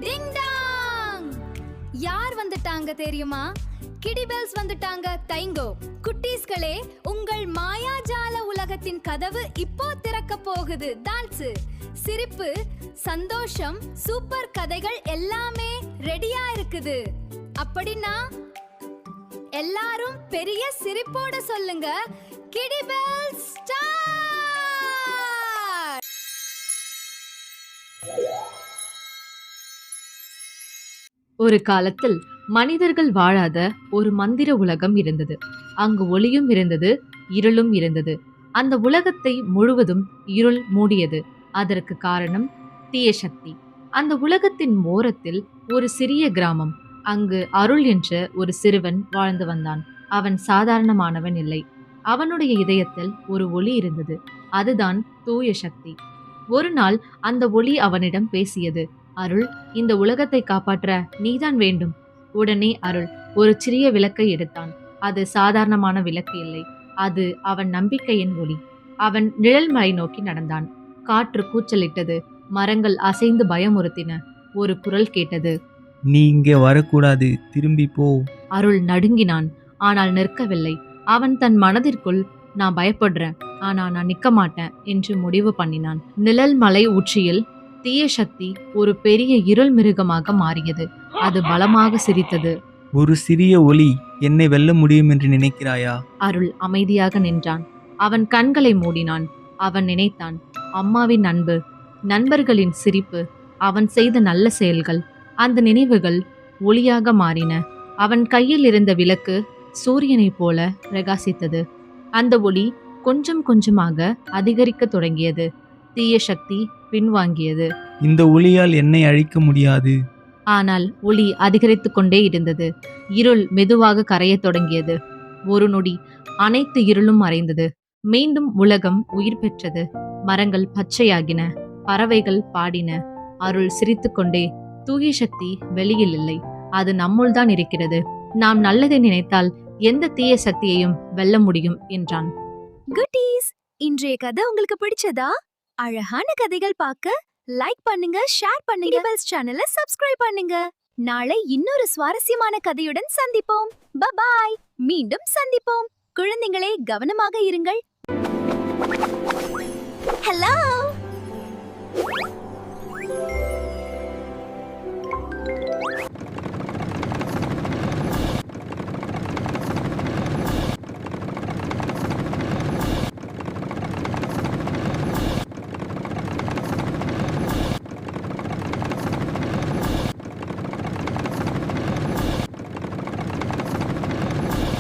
டிங் Tang! யார் வந்துட்டாங்க தெரியுமா? கிடிபெல்ஸ் வந்துட்டாங்க. தைங்கோ குட்டீஸ்களே, உங்கள் மாயாஜால உலகத்தின் கதவு இப்போ திறக்க போகுது. டான்ஸ், சிரிப்பு, சந்தோஷம், சூப்பர் கதைகள் எல்லாமே ரெடியா இருக்குது. அப்படின்னா எல்லாரும் பெரிய சிரிப்போட சொல்லுங்க, கிடிபெல்ஸ் ஸ்டார்ட்! ஒரு காலத்தில் மனிதர்கள் வாழாத ஒரு மந்திர உலகம் இருந்தது. அங்கு ஒளியும் இருந்தது, இருளும் இருந்தது. அந்த உலகத்தை முழுவதும் இருள் மூடியது. அதற்கு காரணம் தீய சக்தி. அந்த உலகத்தின் ஓரத்தில் ஒரு சிறிய கிராமம். அங்கு அருள் என்ற ஒரு சிறுவன் வாழ்ந்து வந்தான். அவன் சாதாரணமானவன் இல்லை. அவனுடைய இதயத்தில் ஒரு ஒளி இருந்தது. அதுதான் தூய சக்தி. ஒரு நாள் அந்த ஒளி அவனிடம் பேசியது. அருள், இந்த உலகத்தை காப்பாற்ற நீதான் வேண்டும். உடனே அருள் ஒரு சிறிய விளக்கை எடுத்தான். அது சாதாரணமான விளக்கு இல்லை. அது அவன் நம்பிக்கையின் ஒளி. அவன் நிழல் மலை நோக்கி நடந்தான். காற்று கூச்சலிட்டது. மரங்கள் அசைந்து பயமுறுத்தின. ஒரு குரல் கேட்டது, நீ இங்கே வரக்கூடாது, திரும்பி போ. அருள் நடுங்கினான். ஆனால் நிற்கவில்லை. அவன் தன் மனதிற்குள், நான் பயப்படுறேன், ஆனா நான் நிற்க மாட்டேன் என்று முடிவு பண்ணினான். நிழல் மலை உச்சியில் தீய சக்தி ஒரு பெரிய இருள் மிருகமாக மாறியது. அது பலமாக சிரித்தது. ஒரு சிறிய ஒளி என்னை வெல்ல முடியும் என்று நினைக்கிறாயா? அருள் அமைதியாக நின்றான். அவன் கண்களை மூடினான். அவன் நினைத்தான், அம்மாவின் அன்பு, நண்பர்களின் சிரிப்பு, அவன் செய்த நல்ல செயல்கள். அந்த நினைவுகள் ஒளியாக மாறின. அவன் கையில் இருந்த விளக்கு சூரியனைப் போல பிரகாசித்தது. அந்த ஒளி கொஞ்சம் கொஞ்சமாக அதிகரிக்க தொடங்கியது. தீய சக்தி பின்வாங்கியது. இந்த ஒளியால் என்னை அழிக்க முடியாது. ஆனால் ஒளி அதிகரித்து கொண்டே இருந்தது. இருள் மெதுவாக கரையத் தொடங்கியது. ஒரு நொடி அனைத்து இருளும் மறைந்தது. மீண்டும் உலகம் உயிர் பெற்றது. மரங்கள் பச்சையாகின. பறவைகள் பாடின. அருள் சிரித்துக்கொண்டே, தூய சக்தி வெளியில் இல்லை, அது நம்முள் தான் இருக்கிறது. நாம் நல்லதை நினைத்தால் எந்த தீய சக்தியையும் வெல்ல முடியும் என்றான். குட்டீஸ், இன்றைய கதை உங்களுக்கு பிடிச்சதா? அழகான கதைகள் பார்க்க லைக் பண்ணுங்க, ஷேர் பண்ணுங்க, கிடிபெல்ஸ் சேனலை சப்ஸ்கிரைப் பண்ணுங்க. நாளை இன்னொரு சுவாரஸ்யமான கதையுடன் சந்திப்போம். பபாய். மீண்டும் சந்திப்போம். குழந்தைகளே, கவனமாக இருங்கள். ஹலோ.